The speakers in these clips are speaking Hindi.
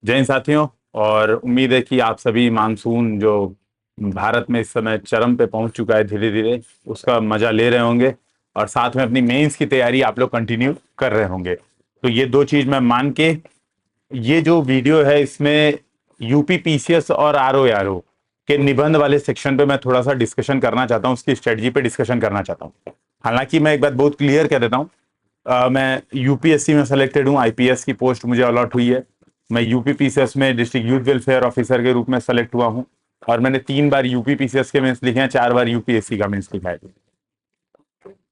जय हिंद साथियों। और उम्मीद है कि आप सभी मानसून जो भारत में इस समय चरम पे पहुंच चुका है धीरे धीरे, उसका मजा ले रहे होंगे और साथ में अपनी मेंस की तैयारी आप लोग कंटिन्यू कर रहे होंगे। तो ये दो चीज मैं मान के ये जो वीडियो है इसमें यूपी पीसीएस और आरओ के निबंध वाले सेक्शन पे मैं थोड़ा सा डिस्कशन करना चाहता हूँ, उसकी स्ट्रेटजी पे डिस्कशन करना चाहता हूँ। हालांकि मैं एक बात बहुत क्लियर कर देता हूँ, मैं यूपीएससी में सेलेक्टेड हूँ, आईपीएस की पोस्ट मुझे अलॉट हुई है। मैं यूपी पीसीएस में डिस्ट्रिक्ट यूथ वेलफेयर ऑफिसर के रूप में सेलेक्ट हुआ हूँ और मैंने 3 बार यूपी पीसीएस के मेंस लिखे हैं, 4 बार यूपीएससी का मेंस लिखा है।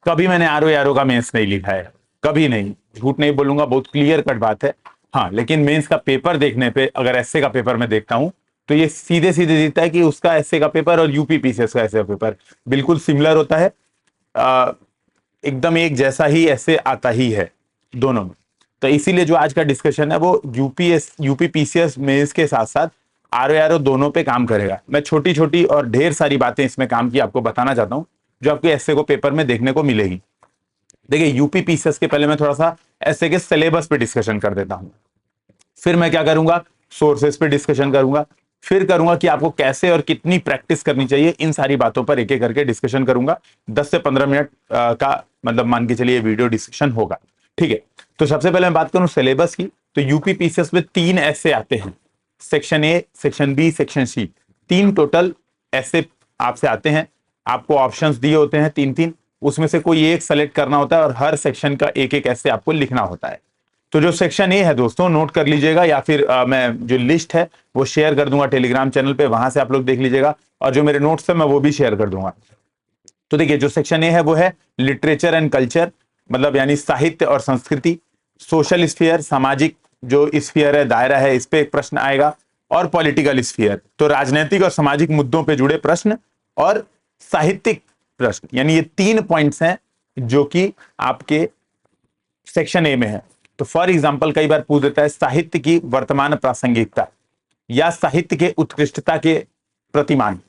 कभी मैंने आरओ का मेंस नहीं लिखा है, कभी नहीं, झूठ नहीं बोलूंगा, बहुत क्लियर कट बात है। हाँ, लेकिन मेंस का पेपर देखने पे अगर एसए का पेपर मैं देखता हूं तो ये सीधे सीधे दिखता है कि उसका एसए का पेपर और यूपी पीसीएस का एसए का पेपर बिल्कुल सिमिलर होता है। एकदम एक जैसा ही ऐसे आता ही है दोनों में। तो इसीलिए जो आज का डिस्कशन है वो यूपी पीसीएस मेंस के साथ साथ आरओ दोनों पे काम करेगा। मैं छोटी छोटी और ढेर सारी बातें इसमें काम की आपको बताना चाहता हूं जो आपके एसए को पेपर में देखने को मिलेगी। देखिए, यूपी पीसीएस के पहले मैं थोड़ा सा एसए के सिलेबस पे डिस्कशन कर देता हूं, फिर मैं क्या करूंगा, सोर्सेस पे डिस्कशन करूंगा, फिर करूंगा कि आपको कैसे और कितनी प्रैक्टिस करनी चाहिए। इन सारी बातों पर एक एक करके डिस्कशन करूंगा। 10 से 15 मिनट का मतलब मान के चलिए वीडियो डिस्कशन होगा, ठीक है। तो सबसे पहले मैं बात करूं सिलेबस की, तो यूपी पीसीएस में 3 ऐसे आते हैं, section A, section B, section C, 3 total ऐसे आपसे आते हैं। आपको ऑप्शंस दिए होते हैं 3-3, उसमें से कोई एक सेलेक्ट करना होता है और हर सेक्शन का एक एक ऐसे आपको लिखना होता है। तो जो सेक्शन ए है दोस्तों, नोट कर लीजिएगा, या फिर मैं जो लिस्ट है वो शेयर कर दूंगा टेलीग्राम चैनल पे, वहां से आप लोग देख लीजिएगा, और जो मेरे नोट्स है मैं वो भी शेयर कर दूंगा। तो देखिए, जो सेक्शन ए है वो है लिटरेचर एंड कल्चर, मतलब यानी साहित्य और संस्कृति। सोशल स्फीयर, सामाजिक जो स्फीयर है, दायरा है, इस पे एक प्रश्न आएगा। और पॉलिटिकल स्फीयर, तो राजनीतिक और सामाजिक मुद्दों पे जुड़े प्रश्न और साहित्यिक प्रश्न, यानी ये 3 पॉइंट्स हैं जो कि आपके सेक्शन ए में है। तो फॉर एग्जाम्पल कई बार पूछ देता है साहित्य की वर्तमान प्रासंगिकता या साहित्य के उत्कृष्टता के प्रतिमान।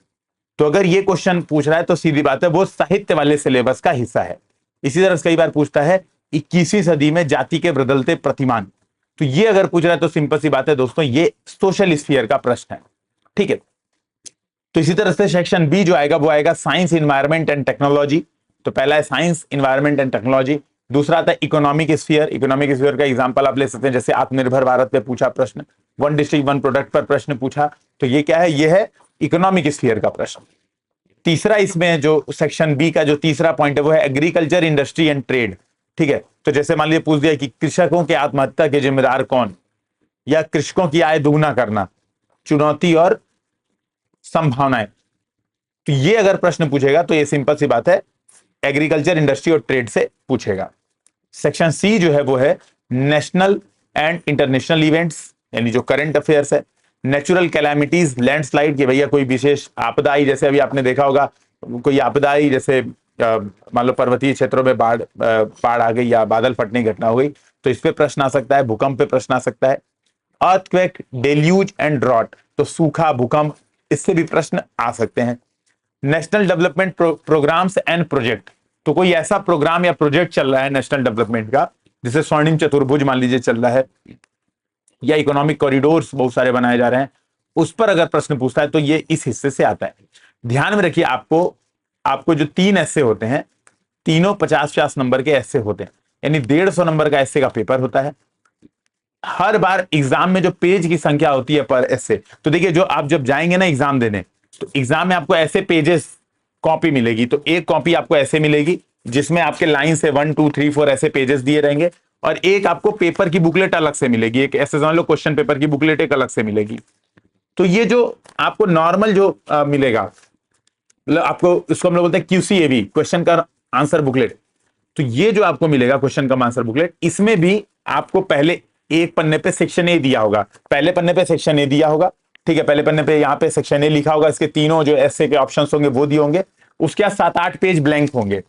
तो अगर ये क्वेश्चन पूछ रहा है तो सीधी बात है वो साहित्य वाले सिलेबस का हिस्सा है। इसी तरह से कई बार पूछता है 21वीं सदी में जाति के बदलते प्रतिमान, तो ये अगर पूछ रहा है तो सिंपल सी बात है दोस्तों, ये सोशल स्फीयर का प्रश्न है, ठीक है। तो इसी तरह से सेक्शन बी जो आएगा वो आएगा साइंस, इन्वायरमेंट एंड टेक्नोलॉजी। तो पहला है साइंस, इन्वायरमेंट एंड टेक्नोलॉजी। दूसरा आता है इकोनॉमिक स्फीयर। इकोनॉमिक स्फीयर का एग्जांपल आप ले सकते हैं, जैसे आत्मनिर्भर भारत पे पूछा प्रश्न, वन डिस्ट्रिक्ट वन प्रोडक्ट पर प्रश्न पूछा, तो ये क्या है, ये है इकोनॉमिक स्फीयर का प्रश्न। तीसरा इसमें जो सेक्शन बी का जो तीसरा पॉइंट है वो है एग्रीकल्चर, इंडस्ट्री एंड ट्रेड, ठीक है। तो जैसे मान लीजिए पूछ दिया कि कृषकों के आत्महत्या के जिम्मेदार कौन, या कृषकों की आय दोगुना करना, चुनौती और संभावनाएं। तो ये अगर प्रश्न पूछेगा तो ये सिंपल सी बात है, एग्रीकल्चर, इंडस्ट्री और ट्रेड से पूछेगा। सेक्शन सी जो है वो है नेशनल एंड इंटरनेशनल इवेंट्स, यानी जो करंट अफेयर्स है। नेचुरल कैलामिटीज, लैंडस्लाइड, कि भैया कोई विशेष आपदा आई, जैसे अभी आपने देखा होगा कोई आपदा आई, जैसे मान लो पर्वतीय क्षेत्रों में बाढ़ आ गई या बादल फटने की घटना हो गई, तो इस पे प्रश्न आ सकता है। भूकंप पे प्रश्न आ सकता है। अर्थक्वेक, डेल्यूज एंड ड्रॉट, तो सूखा, भूकंप, इससे भी प्रश्न आ सकते हैं। National development programs and project, तो कोई ऐसा प्रोग्राम या प्रोजेक्ट चल रहा है नेशनल डेवलपमेंट का, जैसे स्वर्णिम चतुर्भुज मान लीजिए चल रहा है, या इकोनॉमिक कॉरिडोर्स बहुत सारे बनाए जा रहे हैं, उस पर अगर प्रश्न पूछता है तो ये इस हिस्से से आता है। ध्यान में रखिए, आपको जो 3 ऐसे होते हैं, तीनों 50-50 नंबर के ऐसे होते हैं, यानी 150 नंबर का ऐसे का पेपर होता है। हर बार एग्जाम में जो पेज की संख्या होती है पर ऐसे, तो देखिए जो आप जब जाएंगे ना एग्जाम देने, तो एग्जाम में आपको ऐसे पेजेस कॉपी मिलेगी, तो एक कॉपी आपको ऐसे मिलेगी जिसमें आपके लाइन से 1 2 3 4 ऐसे पेजेस दिए रहेंगे, और एक आपको पेपर की बुकलेट अलग से मिलेगी, एक ऐसे समझ लो क्वेश्चन पेपर की बुकलेट एक अलग से मिलेगी। तो ये जो आपको नॉर्मल जो मिलेगा, मतलब आपको इसको हम लोग बोलते हैं क्यूसीएबी, क्वेश्चन का आंसर बुकलेट। तो ये जो आपको मिलेगा क्वेश्चन का आंसर बुकलेट, इसमें भी आपको पहले एक पन्ने पे सेक्शन ए दिया होगा, पहले पन्ने पे सेक्शन ए दिया होगा, ठीक है। पहले पन्ने पे यहाँ पे सेक्शन ए लिखा होगा, इसके तीनों जो ऐसे के ऑप्शंस होंगे वो दिए होंगे, उसके बाद 7-8 पेज ब्लैंक होंगे,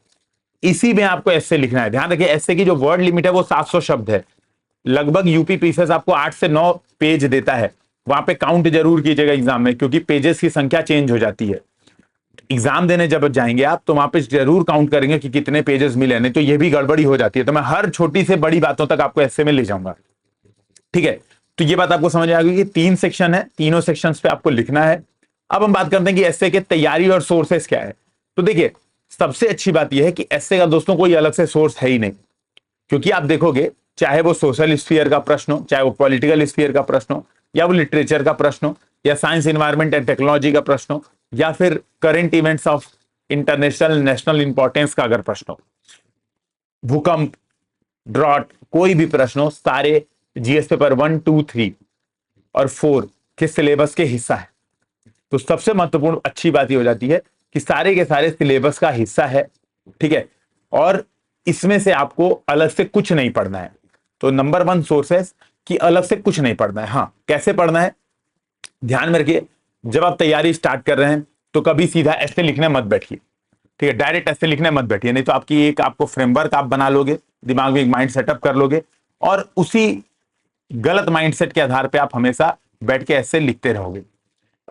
इसी में आपको ऐसे लिखना है। ध्यान रखिए, ऐसे की जो वर्ड लिमिट है वो 700 शब्द है। लगभग यूपी पीसीएस आपको 8 से 9 पेज देता है, वहां पे काउंट जरूर कीजिएगा एग्जाम में, क्योंकि पेजेस की संख्या चेंज हो जाती है। एग्जाम देने जब जाएंगे आप तो वहां पे जरूर काउंट करेंगे कि कितने पेजेस मिले, नहीं तो ये भी गड़बड़ी हो जाती है। तो मैं हर छोटी से बड़ी बातों तक आपको ऐसे में ले जाऊंगा, ठीक है। तो ये बात आपको समझ आ गई कि 3 सेक्शन है, तीनों सेक्शंस पे आपको लिखना है। अब हम बात करते हैं कि एस्से के तैयारी और सोर्सेस क्या है। तो देखिए, सबसे अच्छी बात यह है कि एस्से का दोस्तों कोई अलग से सोर्स है ही नहीं, क्योंकि आप देखोगे चाहे वो सोशल स्फीयर का प्रश्न हो, चाहे वो पॉलिटिकल स्फीयर का प्रश्न हो, या वो लिटरेचर का प्रश्न हो, या साइंस इन्वायरमेंट एंड टेक्नोलॉजी का प्रश्न हो, या फिर current events of international national importance का अगर प्रश्न हो, भूकंप, ड्रॉट, कोई भी प्रश्न हो, सारे जीएस पेपर 1, 2, 3 और 4 के सिलेबस के हिस्सा है। तो सबसे महत्वपूर्ण अच्छी बात ये हो जाती है कि सारे के सारे सिलेबस का हिस्सा है, ठीक है, और इसमें से आपको अलग से कुछ नहीं पढ़ना है। तो नंबर 1 सोर्सेस कि अलग से कुछ नहीं पढ़ना है। हाँ, कैसे पढ़ना है ध्यान में रखिए, जब आप तैयारी स्टार्ट कर रहे हैं तो कभी सीधा ऐसे लिखने मत बैठिए, ठीक है, डायरेक्ट ऐसे लिखने मत बैठिए, नहीं तो आपको फ्रेमवर्क आप बना लोगे, दिमाग में एक माइंड सेटअप कर लोगे, और उसी गलत माइंडसेट के आधार पे आप हमेशा बैठ के ऐसे लिखते रहोगे।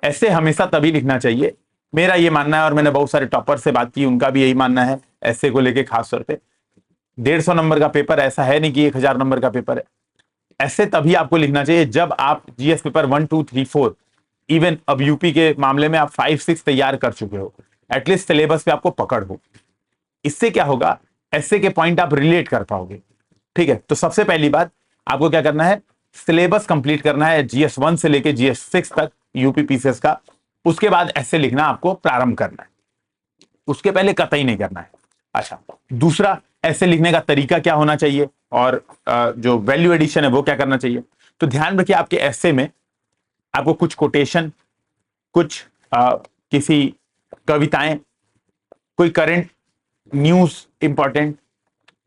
ऐसे हमेशा तभी लिखना चाहिए, मेरा ये मानना है, और मैंने बहुत सारे टॉपर से बात की, उनका भी यही मानना है ऐसे को लेके खास तौर पे। 150 नंबर का पेपर ऐसा है नहीं कि 1000 नंबर का पेपर है। ऐसे तभी आपको लिखना चाहिए जब आप जीएस पेपर 1, 2, 3, 4, इवन अब यूपी के मामले में आप 5, 6 तैयार कर चुके हो, एटलीस्ट सिलेबस पे आपको पकड़ हो। इससे क्या होगा, ऐसे के पॉइंट आप रिलेट कर पाओगे, ठीक है। तो सबसे पहली बात आपको क्या करना है, सिलेबस कंप्लीट करना है जीएस 1 से लेके जीएस 6 तक यूपी पीसीएस का। उसके बाद ऐसे लिखना आपको प्रारंभ करना है, उसके पहले कतई नहीं करना है। अच्छा, दूसरा ऐसे लिखने का तरीका क्या होना चाहिए, और जो वैल्यू एडिशन है वो क्या करना चाहिए। तो ध्यान रखिए, आपके ऐसे में आपको कुछ कोटेशन, कुछ किसी कविताएं, कोई करंट न्यूज इंपॉर्टेंट,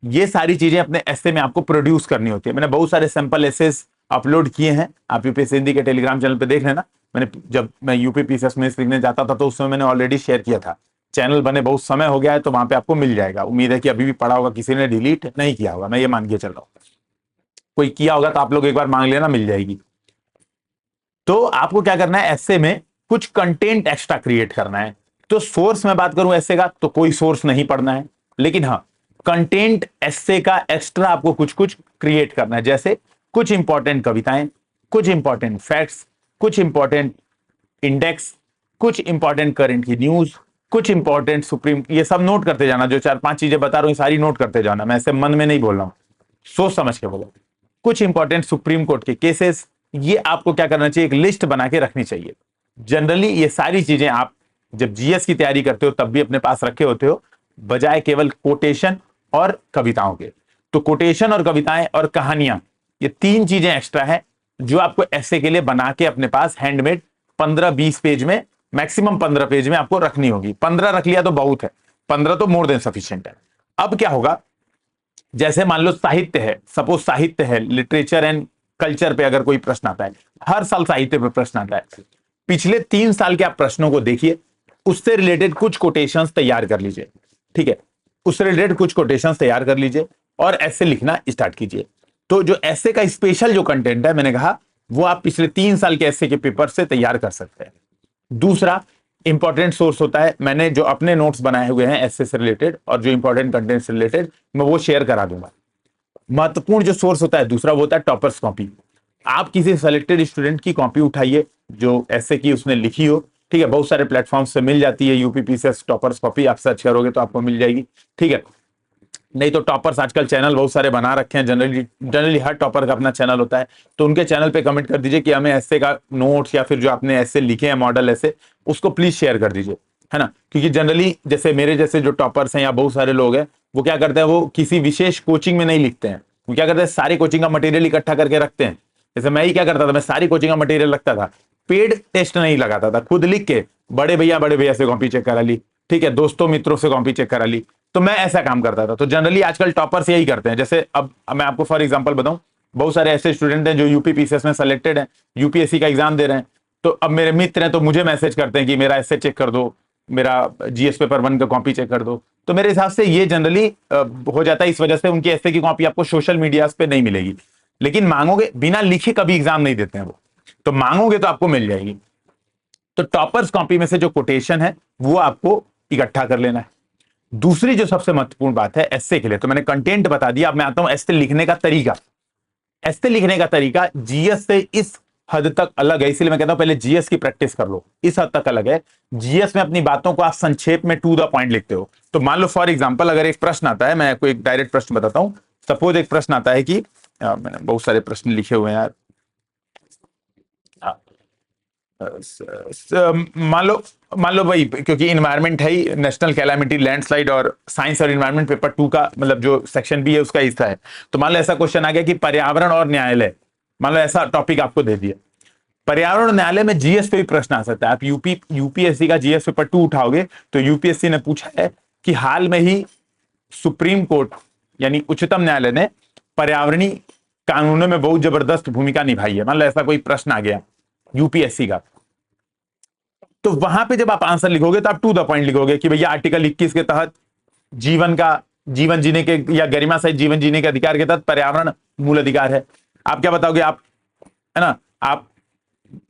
ये सारी चीजें अपने ऐसे में आपको प्रोड्यूस करनी होती है। मैंने बहुत सारे सैंपल एसेस अपलोड किए हैं, आप यूपीएससी हिंदी के टेलीग्राम चैनल पे देख लेना। मैंने जब मैं यूपी पीसीएस में लिखने जाता था तो उस समय मैंने ऑलरेडी शेयर किया था। चैनल बने बहुत समय हो गया है, तो वहां पे आपको मिल जाएगा। उम्मीद है कि अभी भी पड़ा होगा, किसी ने डिलीट नहीं किया होगा, मैं ये मान के चल रहा हूं। कोई किया होगा तो आप लोग एक बार मांग लेना, मिल जाएगी। तो आपको क्या करना है, ऐसे में कुछ कंटेंट एक्स्ट्रा क्रिएट करना है। तो सोर्स में बात करूं ऐसे का, तो कोई सोर्स नहीं पढ़ना है, लेकिन हाँ, कंटेंट ऐसे का एक्स्ट्रा आपको कुछ कुछ क्रिएट करना है। जैसे कुछ इंपॉर्टेंट कविताएं, कुछ इंपॉर्टेंट फैक्ट्स, कुछ इंपॉर्टेंट इंडेक्स, कुछ इंपॉर्टेंट करंट की न्यूज, कुछ इंपॉर्टेंट सुप्रीम, ये सब नोट करते जाना। जो 4-5 चीजें बता रहा हूं सारी नोट करते जाना, मैं ऐसे मन में नहीं बोल रहा हूं, सोच समझ के बोलो। कुछ इंपॉर्टेंट सुप्रीम कोर्ट के केसेस, ये आपको क्या करना चाहिए, एक लिस्ट बना के रखनी चाहिए। जनरली ये सारी चीजें आप जब जीएस की तैयारी करते हो तब भी अपने पास रखे होते हो, बजाय केवल कोटेशन और कविताओं के। तो कोटेशन और कविताएं और कहानियां, ये 3 चीजें एक्स्ट्रा है जो आपको ऐसे के लिए बना के अपने पास हैंडमेड 15-20 पेज में, मैक्सिमम 15 पेज में आपको रखनी होगी। 15 रख लिया तो बहुत है, 15 तो मोर देन सफिशिएंट है। अब क्या होगा, जैसे मान लो साहित्य है, सपोज साहित्य है, लिटरेचर एंड कल्चर पे अगर कोई प्रश्न आता है, हर साल साहित्य पे प्रश्न आता है, पिछले 3 साल के आप प्रश्नों को देखिए, उससे रिलेटेड कुछ कोटेशंस तैयार कर लीजिए, ठीक है, उससे रिलेटेड कुछ कोटेशंस तैयार कर लीजिए और ऐसे लिखना स्टार्ट कीजिए। तो जो ऐसे का स्पेशल जो कंटेंट है, मैंने कहा वो आप पिछले 3 साल के ऐसे के पेपर से तैयार कर सकते हैं। दूसरा इंपॉर्टेंट सोर्स होता है, मैंने जो अपने नोट्स बनाए हुए हैं ऐसे से रिलेटेड और जो इंपॉर्टेंट कंटेंट से रिलेटेड, मैं वो शेयर करा दूंगा। महत्वपूर्ण जो सोर्स होता है दूसरा, वो होता है टॉपर्स कॉपी। आप किसी सेलेक्टेड स्टूडेंट की कॉपी उठाइए जो ऐसे की उसने लिखी हो, ठीक है, बहुत सारे प्लेटफॉर्म से मिल जाती है, यूपी पीसीएस टॉपर्स कॉपी आप सर्च करोगे तो आपको मिल जाएगी, ठीक है। नहीं तो टॉपर्स आजकल चैनल बहुत सारे बना रखे हैं, जनरली हर टॉपर का अपना चैनल होता है, तो उनके चैनल पे कमेंट कर दीजिए कि हमें ऐसे का नोट्स या फिर जो आपने ऐसे लिखे हैं मॉडल ऐसे, उसको प्लीज शेयर कर दीजिए, है ना। क्योंकि जनरली जैसे मेरे जैसे जो टॉपर्स हैं या बहुत सारे लोग हैं, वो क्या करते हैं, वो किसी विशेष कोचिंग में नहीं लिखते हैं, वो क्या करते हैं, सारी कोचिंग का मटेरियल इकट्ठा करके रखते हैं। जैसे मैं ही क्या करता था, मैं सारी कोचिंग का मटेरियल रखता था, पेड टेस्ट नहीं लगाता था, खुद लिख के बड़े भैया से कॉपी चेक करा ली, ठीक है, दोस्तों मित्रों से कॉपी चेक करा ली, तो मैं ऐसा काम करता था। तो जनरली आजकल टॉपर्स यही करते हैं। जैसे अब मैं आपको फॉर एग्जांपल बताऊं, बहुत सारे ऐसे स्टूडेंट हैं जो यूपी पीसीएस में सेलेक्टेड हैं, यूपीएससी का एग्जाम दे रहे हैं, तो अब मेरे मित्र हैं तो मुझे मैसेज करते हैं कि मेरा ऐसे चेक कर दो, मेरा जीएस पेपर 1 का कॉपी चेक कर दो। तो मेरे हिसाब से ये जनरली हो जाता है, इस वजह से उनकी ऐसे की कॉपी आपको सोशल मीडिया पे नहीं मिलेगी, लेकिन मांगोगे, बिना लिखे कभी एग्जाम नहीं देते हैं वो, तो मांगोगे तो आपको मिल जाएगी। तो टॉपर्स कॉपी में से जो कोटेशन है वो आपको इकट्ठा कर लेना है। दूसरी जो सबसे महत्वपूर्ण बात है ऐसे के लिए, तो मैंने कंटेंट बता दिया, अब मैं आता हूं ऐसे लिखने का तरीका। ऐसे लिखने का तरीका जीएस से इस हद तक अलग है, इसलिए मैं कहता हूं पहले जीएस की प्रैक्टिस कर लो, इस हद तक अलग है। जीएस में अपनी बातों को आप संक्षेप में टू द पॉइंट लिखते हो। तो मान लो फॉर एग्जांपल अगर एक प्रश्न आता है, मैं आपको एक डायरेक्ट प्रश्न बताता हूं। सपोज एक प्रश्न आता है कि मैंने बहुत सारे प्रश्न लिखे हुए हैं यार। मान लो भाई, क्योंकि इन्वायरमेंट है ही, नेशनल कैलामिटी, लैंडस्लाइड और साइंस और इन्वायरमेंट पेपर 2 का मतलब जो सेक्शन बी है उसका हिस्सा है। तो मान लो ऐसा क्वेश्चन आ गया कि पर्यावरण और न्यायालय, मान लो ऐसा टॉपिक आपको दे दिया। पर्यावरण और न्यायालय में जीएस पे भी प्रश्न आ सकता है। आप यूपीएससी का जीएस पेपर 2 उठाओगे तो यूपीएससी ने पूछा है कि हाल में ही सुप्रीम कोर्ट यानी उच्चतम न्यायालय ने पर्यावरणीय कानूनों में बहुत जबरदस्त भूमिका निभाई है, मान लो ऐसा कोई प्रश्न आ गया यूपीएससी का। तो वहां पे जब आप आंसर लिखोगे तो आप टू द पॉइंट लिखोगे कि भैया आर्टिकल 21 के तहत जीवन जीने के या गरिमा सहित जीवन जीने के अधिकार के तहत पर्यावरण मूल अधिकार है। आप क्या बताओगे, आप है ना, आप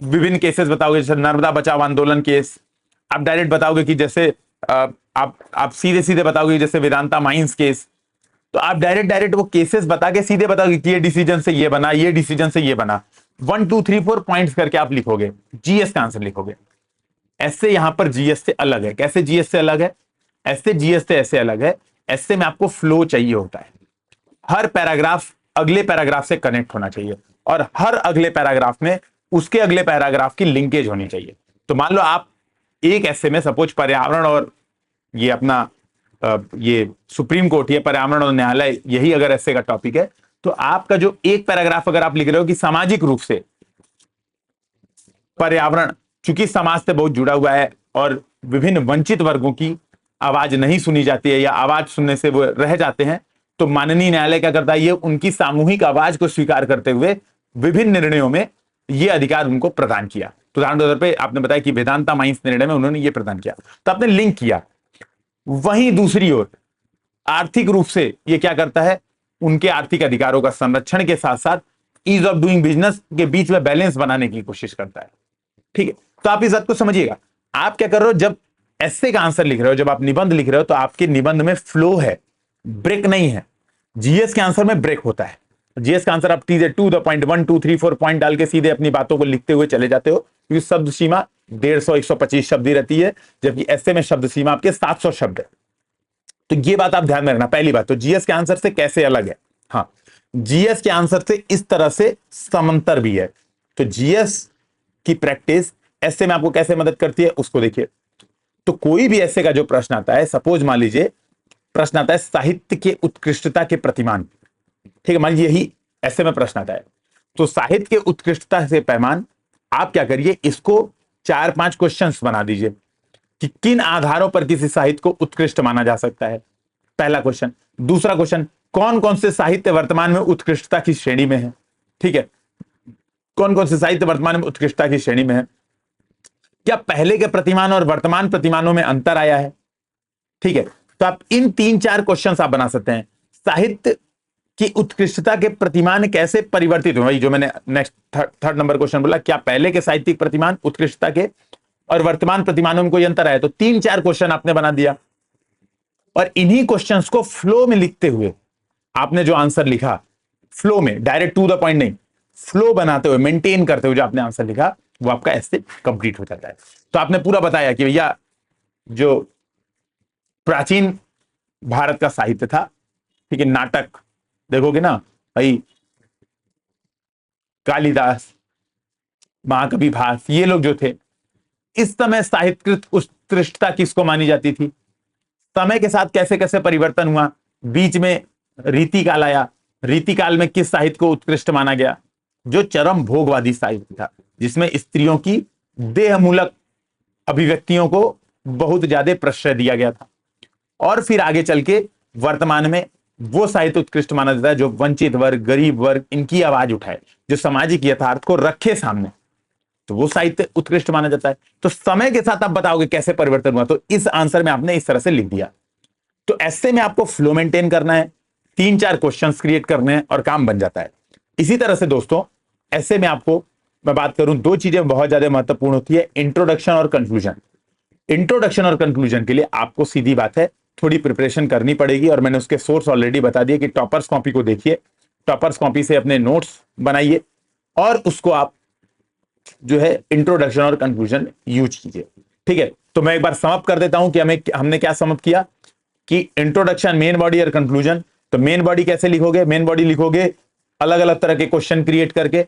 विभिन्न केसेस बताओगे, जैसे नर्मदा बचाओ आंदोलन केस। आप डायरेक्ट बताओगे कि जैसे आप सीधे सीधे बताओगे जैसे वेदांता माइंस केस। तो आप डायरेक्ट वो केसेस बता के सीधे बताओगे कि ये डिसीजन से ये बना, ये डिसीजन से ये बना। 1 2 3 4 पॉइंट्स करके आप लिखोगे, जीएस का आंसर लिखोगे। ऐसे यहां पर जीएस से अलग है। कैसे जीएस से अलग है? ऐसे जीएस से ऐसे अलग है, ऐसे में आपको फ्लो चाहिए होता है। हर पैराग्राफ अगले पैराग्राफ से कनेक्ट होना चाहिए और हर अगले पैराग्राफ में उसके अगले पैराग्राफ की लिंकेज होनी चाहिए। तो मान लो आप एक ऐसे में सपोज पर्यावरण और ये अपना ये सुप्रीम कोर्ट, ये पर्यावरण और न्यायालय, यही अगर ऐसे का टॉपिक है, तो आपका जो एक पैराग्राफ अगर आप लिख रहे हो कि सामाजिक रूप से पर्यावरण चूंकि समाज से बहुत जुड़ा हुआ है और विभिन्न वंचित वर्गों की आवाज नहीं सुनी जाती है या आवाज सुनने से वो रह जाते हैं, तो माननीय न्यायालय क्या करता है, ये उनकी सामूहिक आवाज को स्वीकार करते हुए विभिन्न निर्णयों में ये अधिकार उनको प्रदान किया। तो उदाहरण के तौर पर आपने बताया कि वेदांता माइंस निर्णय में उन्होंने ये प्रदान किया, तो आपने लिंक किया। वहीं दूसरी ओर आर्थिक रूप से ये क्या करता है, उनके आर्थिक अधिकारों का संरक्षण के साथ साथ ईज ऑफ डूइंग बिजनेस के बीच में बैलेंस बनाने की कोशिश करता है। ठीक है, तो आप इस बात को समझिएगा। आप क्या कर रहे हो, जब एस्से का आंसर लिख रहे हो, जब आप निबंध लिख रहे हो, तो आपके निबंध में फ्लो है, ब्रेक नहीं है। जीएस के आंसर में ब्रेक होता है। जीएस का आंसर आप सीधे टू द पॉइंट 1 2 3 4 पॉइंट डाल के सीधे अपनी बातों को लिखते हुए चले जाते हो, क्योंकि शब्द सीमा 150 125 शब्द ही रहती है, जबकि एस्से में शब्द सीमा आपके 700 शब्द है। तो ये बात आप ध्यान में रखना। पहली बात तो जीएस के आंसर से कैसे अलग है। हाँ, जीएस के आंसर से इस तरह से समांतर भी है। तो जीएस की प्रैक्टिस एस्से में आपको कैसे मदद करती है उसको देखिए। तो कोई भी एस्से का जो प्रश्न आता है, सपोज मान लीजिए प्रश्न आता है साहित्य के उत्कृष्टता के प्रतिमान, ठीक है, मान लीजिए यही एस्से में प्रश्न आता है, तो साहित्य के उत्कृष्टता से पैमान, आप क्या करिए, इसको 4-5 क्वेश्चंस बना दीजिए कि किन आधारों पर किसी साहित्य को उत्कृष्ट माना जा सकता है, पहला क्वेश्चन। दूसरा क्वेश्चन, कौन कौन से साहित्य वर्तमान में उत्कृष्टता की श्रेणी में है। ठीक है, कौन कौन से साहित्य वर्तमान में उत्कृष्टता की श्रेणी में है, क्या पहले के प्रतिमान और वर्तमान प्रतिमानों में अंतर आया है। ठीक है, तो आप इन 3-4 क्वेश्चंस आप बना सकते हैं। साहित्य की उत्कृष्टता के प्रतिमान कैसे परिवर्तित हुए, जो मैंने नेक्स्ट थर्ड नंबर क्वेश्चन बोला, क्या पहले के साहित्यिक प्रतिमान उत्कृष्टता के और वर्तमान प्रतिमानों में कोई अंतर आया। तो 3-4 क्वेश्चन आपने बना दिया और इन्हीं क्वेश्चंस को फ्लो में लिखते हुए आपने जो आंसर लिखा, फ्लो में, डायरेक्ट टू द पॉइंट नहीं, फ्लो बनाते हुए, मेंटेन करते हुए जो आपने आंसर लिखा, वो आपका ऐसे कंप्लीट हो जाता है। तो आपने पूरा बताया कि भैया जो प्राचीन भारत का साहित्य था, ठीक है, नाटक देखोगे ना भाई, कालिदास, महाकवि भास, ये लोग जो थे, इस समय साहित्यकृत उत्कृष्टता किसको मानी जाती थी, समय के साथ कैसे कैसे परिवर्तन हुआ, बीच में रीतिकाल आया, रीतिकाल में किस साहित्य को उत्कृष्ट माना गया, जो चरम भोगवादी साहित्य था, जिसमें स्त्रियों की देहमूलक अभिव्यक्तियों को बहुत ज्यादा प्रश्रय दिया गया था। और फिर आगे चल के वर्तमान में वो साहित्य उत्कृष्ट माना जाता है जो वंचित वर्ग, गरीब वर्ग, इनकी आवाज उठाए, जो सामाजिक यथार्थ को रखे सामने, तो वो साहित्य उत्कृष्ट माना जाता है। तो समय के साथ आप बताओगे कैसे परिवर्तन हुआ, तो इस आंसर में आपने इस तरह से लिख दिया। तो ऐसे में आपको फ्लो मेंटेन करना है, 3-4 क्वेश्चंस क्रिएट करने हैं और काम बन जाता है। इसी तरह से दोस्तों, ऐसे में आपको मैं बात करूं, 2 चीजें बहुत ज्यादा महत्वपूर्ण होती है, इंट्रोडक्शन और कंक्लूजन। इंट्रोडक्शन और कंक्लूजन के लिए आपको सीधी बात है थोड़ी प्रिपरेशन करनी पड़ेगी, और मैंने उसके सोर्स ऑलरेडी बता दिए कि टॉपर्स कॉपी को देखिए, टॉपर्स कॉपी से अपने नोट्स बनाइए और उसको आप जो है इंट्रोडक्शन और कंक्लूजन यूज कीजिए। ठीक है, तो मैं एक बार समअप कर देता हूं कि हमने क्या समअप किया कि इंट्रोडक्शन, मेन बॉडी और कंक्लूजन। तो मेन बॉडी कैसे लिखोगे? मेन बॉडी लिखोगे अलग अलग तरह के क्वेश्चन क्रिएट करके।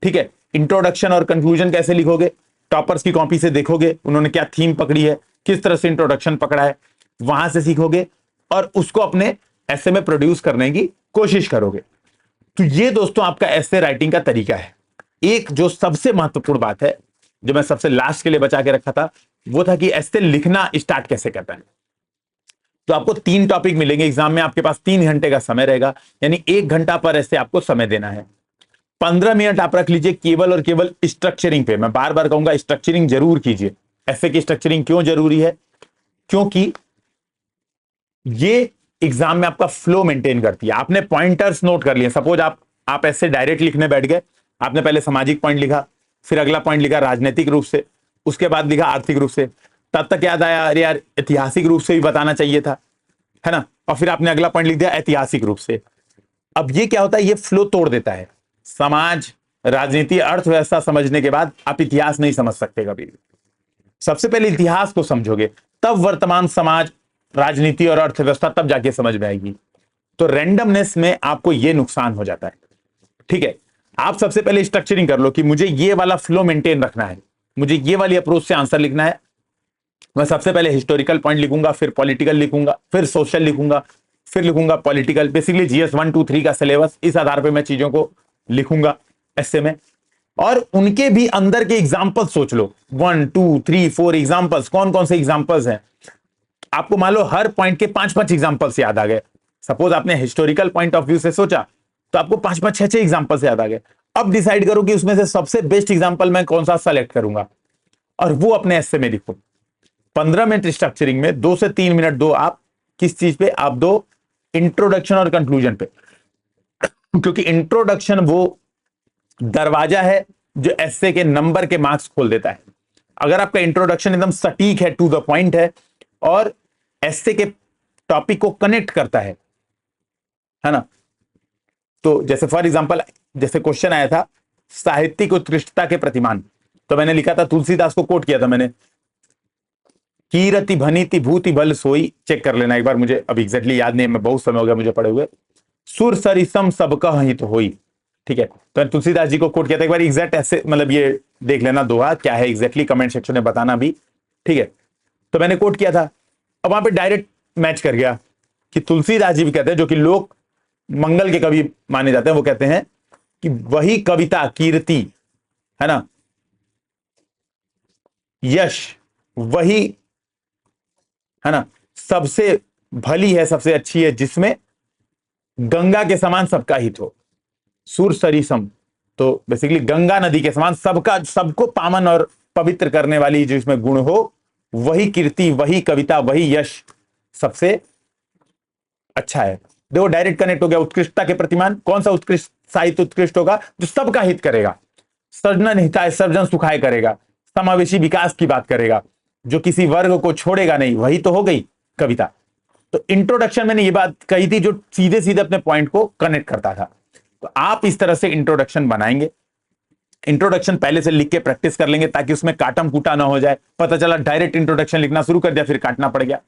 ठीक है, इंट्रोडक्शन और कंक्लूजन कैसे लिखोगे? टॉपर्स की कॉपी से देखोगे उन्होंने क्या थीम पकड़ी है, किस तरह से इंट्रोडक्शन पकड़ा है, वहां से सीखोगे और उसको अपने ऐसे में प्रोड्यूस करने की कोशिश करोगे। तो ये दोस्तों आपका ऐसे राइटिंग का तरीका है। एक जो सबसे महत्वपूर्ण बात है जो मैं सबसे लास्ट के लिए बचा के रखा था वो था कि ऐसे लिखना स्टार्ट कैसे करता है। तो आपको 3 टॉपिक मिलेंगे एग्जाम में, आपके पास 3 घंटे का समय रहेगा, यानी 1 घंटा पर ऐसे आपको समय देना है। 15 मिनट आप रख लीजिए केवल और केवल स्ट्रक्चरिंग पे। मैं बार बार कहूंगा स्ट्रक्चरिंग जरूर कीजिए। ऐसे की स्ट्रक्चरिंग क्यों जरूरी है? क्योंकि ये एग्जाम में आपका फ्लो मेंटेन करती है। आपने पॉइंटर्स नोट कर लिए, सपोज आप ऐसे डायरेक्ट लिखने बैठ गए, आपने पहले सामाजिक पॉइंट लिखा, फिर अगला पॉइंट लिखा राजनीतिक रूप से, उसके बाद लिखा आर्थिक रूप से, तब तक याद आया अरे यार ऐतिहासिक रूप से भी बताना चाहिए था, है ना, और फिर आपने अगला पॉइंट लिख दिया ऐतिहासिक रूप से। अब ये क्या होता है, ये फ्लो तोड़ देता है। समाज, राजनीति, अर्थव्यवस्था समझने के बाद आप इतिहास नहीं समझ सकते कभी भी। सबसे पहले इतिहास को समझोगे तब वर्तमान समाज, राजनीति और अर्थव्यवस्था तब जाके समझ में आएगी। तो रैंडमनेस में आपको ये नुकसान हो जाता है। ठीक है, आप सबसे पहले स्ट्रक्चरिंग कर लो कि मुझे ये वाला फ्लो मेंटेन रखना है, मुझे ये वाली अप्रोच से आंसर लिखना है। मैं सबसे पहले हिस्टोरिकल पॉइंट लिखूंगा, फिर पॉलिटिकल लिखूंगा, फिर सोशल लिखूंगा, फिर लिखूंगा पॉलिटिकल। बेसिकली जीएस 1 2 3 का सिलेबस, इस आधार पे मैं चीजों को लिखूंगा ऐसे में। और उनके भी अंदर के एग्जाम्पल सोच लो, 1 2 3 4 एग्जाम्पल्स। कौन कौन से एग्जाम्पल्स हैं? आपको मान लो हर पॉइंट के 5-5 एग्जाम्पल्स याद आ गए। सपोज आपने हिस्टोरिकल पॉइंट ऑफ व्यू से सोचा तो आपको 5-5 6-6 एग्जाम्पल्स याद आ गए। अब डिसाइड करो कि उसमें से सबसे बेस्ट एग्जाम्पल मैं कौन सा सेलेक्ट करूंगा और वो अपने ऐसे में लिखो। 15 मिनट स्ट्रक्चरिंग में 2 से 3 मिनट दो आप किस चीज पे? आप दो इंट्रोडक्शन और कंक्लूजन पे। क्योंकि इंट्रोडक्शन वो दरवाजा है जो एस्से के नंबर के मार्क्स खोल देता है। अगर आपका इंट्रोडक्शन एकदम सटीक है, टू द पॉइंट है और एस्से के टॉपिक को कनेक्ट करता है ना, तो जैसे फॉर एग्जांपल जैसे क्वेश्चन आया था साहित्यिक उत्कृष्टता के प्रतिमान, तो मैंने लिखा था, तुलसीदास को कोट किया था मैंने, कीरति भनीति भूति बल सोई। चेक कर लेना एक बार, मुझे अब एग्जैक्टली याद नहीं, मैं बहुत समय हो गया मुझे पढ़े हुए। सुर सरिसम सबका हित होई। ठीक है, तो तुलसीदास जी को कोट किया था। एक बार एग्जैक्ट ऐसे मतलब ये देख लेना दोहा क्या है एग्जैक्टली, कमेंट सेक्शन में बताना भी। ठीक है, तो मैंने कोट किया था। अब वहां पे डायरेक्ट मैच कर गया कि तुलसीदास जी भी कहते हैं, जो कि लोग मंगल के कवि माने जाते हैं, वो कहते हैं कि वही कविता कीर्ति, है ना, यश, वही, है ना, सबसे भली है, सबसे अच्छी है, जिसमें गंगा के समान सबका हित हो। सुर सरिसम, तो बेसिकली गंगा नदी के समान सबका, सबको पावन और पवित्र करने वाली जो इसमें गुण हो, वही कीर्ति, वही कविता, वही यश सबसे अच्छा है। देखो डायरेक्ट कनेक्ट हो गया। उत्कृष्टता के प्रतिमान, कौन सा उत्कृष्ट साहित्य उत्कृष्ट होगा? जो सबका हित करेगा, सर्जन हिताय सर्जन सुखाय करेगा, समावेशी विकास की बात करेगा, जो किसी वर्ग को छोड़ेगा नहीं, वही तो हो गई कविता। तो इंट्रोडक्शन मैंने ये बात कही थी जो सीधे सीधे अपने पॉइंट को कनेक्ट करता था। तो आप इस तरह से इंट्रोडक्शन बनाएंगे। इंट्रोडक्शन पहले से लिख के प्रैक्टिस कर लेंगे ताकि उसमें काटम कूटा ना हो जाए। पता चला डायरेक्ट इंट्रोडक्शन लिखना शुरू कर दिया, फिर काटना पड़ गया।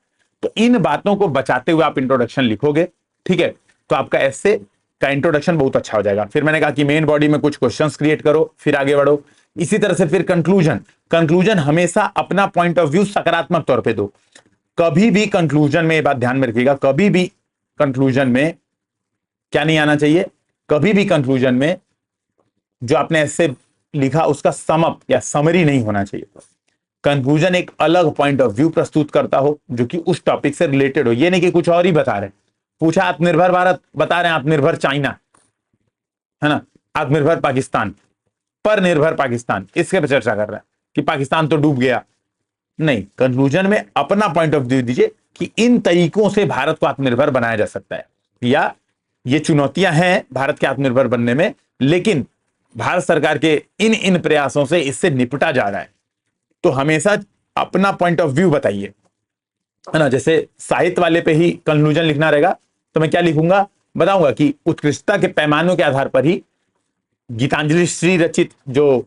तो इन बातों को बचाते हुए आप इंट्रोडक्शन लिखोगे, ठीक है, तो आपका ऐसे का इंट्रोडक्शन बहुत अच्छा हो जाएगा। फिर मैंने कहा कि मेन बॉडी में कुछ क्वेश्चंस क्रिएट करो, फिर आगे बढ़ो। इसी तरह से फिर कंक्लूजन हमेशा अपना पॉइंट ऑफ व्यू सकारात्मक तौर पे दो। कभी भी कंक्लूजन में, ये बात ध्यान में रखिएगा, कभी भी कंक्लूजन में क्या नहीं आना चाहिए, कभी भी कंक्लूजन में जो आपने ऐसे लिखा उसका समअप या समरी नहीं होना चाहिए। कंक्लूजन एक अलग पॉइंट ऑफ व्यू प्रस्तुत करता हो जो कि उस टॉपिक से रिलेटेड हो। ये नहीं कि कुछ और ही बता रहे, पूछा आत्मनिर्भर भारत, बता रहे हैं आत्मनिर्भर चाइना, है ना, आत्मनिर्भर पाकिस्तान, पर निर्भर पाकिस्तान, इसके पर चर्चा कर रहे हैं कि पाकिस्तान तो डूब गया। नहीं, कंक्लूजन में अपना पॉइंट ऑफ व्यू दीजिए कि इन तरीकों से भारत को आत्मनिर्भर बनाया जा सकता है, या ये चुनौतियां हैं भारत के आत्मनिर्भर बनने में, लेकिन भारत सरकार के इन इन प्रयासों से इससे निपटा जा रहा है। तो हमेशा अपना पॉइंट ऑफ व्यू बताइए, है ना। जैसे साहित्य वाले पे ही कंक्लूजन लिखना रहेगा तो मैं क्या लिखूंगा बताऊंगा कि उत्कृष्टता के पैमानों के आधार पर ही गीतांजलि श्री रचित जो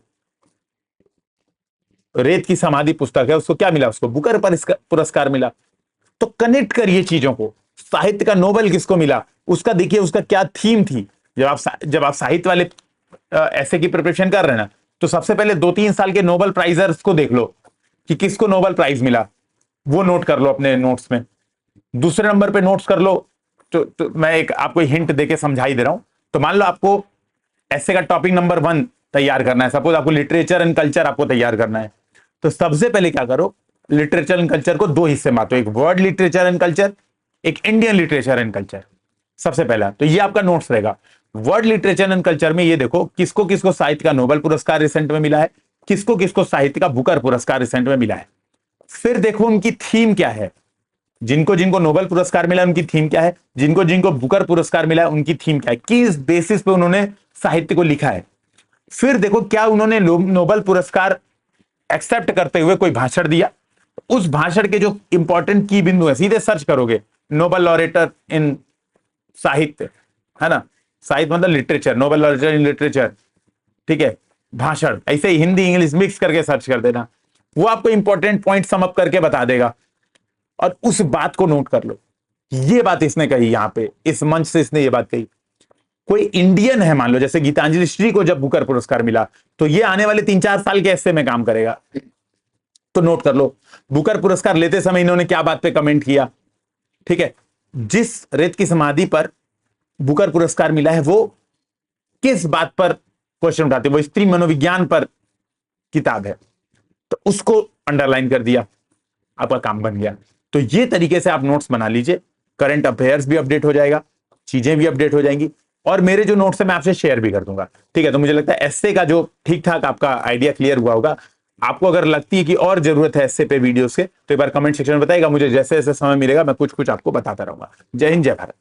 रेत की समाधि पुस्तक है उसको क्या मिला, उसको बुकर पुरस्कार मिला। तो कनेक्ट करिए चीजों को। साहित्य का नोबेल किसको मिला, उसका देखिए उसका क्या थीम थी। जब आप साहित्य वाले ऐसे की प्रिपरेशन कर रहे हैं ना, तो सबसे पहले 2-3 साल के नोबेल प्राइजर्स को देख लो कि किसको नोबेल प्राइज मिला, वो नोट कर लो अपने नोट्स में। दूसरे नंबर पे नोट्स कर लो। तो मैं एक आपको हिंट देके समझा ही दे रहा हूं। तो मान लो आपको ऐसे का टॉपिक नंबर 1 तैयार करना है, सपोज आपको लिटरेचर एंड कल्चर आपको तैयार करना है, तो सबसे पहले क्या करो, लिटरेचर एंड कल्चर को 2 हिस्से में बांटो, एक वर्ल्ड लिटरेचर एंड कल्चर, एक इंडियन लिटरेचर एंड कल्चर। सबसे पहला तो ये आपका नोट्स रहेगा। वर्ल्ड लिटरेचर एंड कल्चर में ये देखो किसको किसको साहित्य का नोबेल पुरस्कार रिसेंट में मिला है, किसको किसको साहित्य का बुकर पुरस्कार रिसेंट में मिला है। फिर देखो उनकी थीम क्या है, जिनको जिनको नोबेल पुरस्कार मिला है उनकी थीम क्या है, जिनको जिनको बुकर पुरस्कार मिला है उनकी थीम क्या है, किस बेसिस पे उन्होंने साहित्य को लिखा है। फिर देखो क्या उन्होंने नोबेल पुरस्कार एक्सेप्ट करते हुए कोई भाषण दिया, उस भाषण के जो इंपॉर्टेंट की बिंदु है सीधे सर्च करोगे, नोबेल लॉरेटर इन साहित्य, है ना, साहित्य मतलब लिटरेचर, नोबेल लॉरेटर इन लिटरेचर, ठीक है, भाषण, ऐसे ही हिंदी इंग्लिश मिक्स करके सर्च कर देना, वो आपको इंपॉर्टेंट पॉइंट सम अप करके बता देगा। और उस बात को नोट कर लो, ये बात इसने कही यहां पे, इस मंच से इसने ये बात कही। कोई इंडियन है मान लो, जैसे गीतांजलि श्री को जब बुकर पुरस्कार मिला, तो ये आने वाले 3-4 साल के ऐसे में काम करेगा। तो नोट कर लो बुकर पुरस्कार लेते समय इन्होंने क्या बात पे कमेंट किया, ठीक है, जिस रेत की समाधि पर बुकर पुरस्कार मिला है वो किस बात पर क्वेश्चन उठाते, वो स्त्री मनोविज्ञान पर किताब है, तो उसको अंडरलाइन कर दिया, आपका काम बन गया। तो ये तरीके से आप नोट्स बना लीजिए, करंट अफेयर्स भी अपडेट हो जाएगा, चीजें भी अपडेट हो जाएंगी, और मेरे जो नोट्स है मैं आपसे शेयर भी कर दूंगा, ठीक है। तो मुझे लगता है एस्से का जो ठीक ठाक आपका आइडिया क्लियर हुआ होगा। आपको अगर लगती है कि और जरूरत है एस्से पे वीडियोस के, तो एक बार कमेंट सेक्शन में बताइएगा, मुझे जैसे जैसे समय मिलेगा मैं कुछ कुछ आपको बताता रहूंगा। जय हिंद, जय भारत।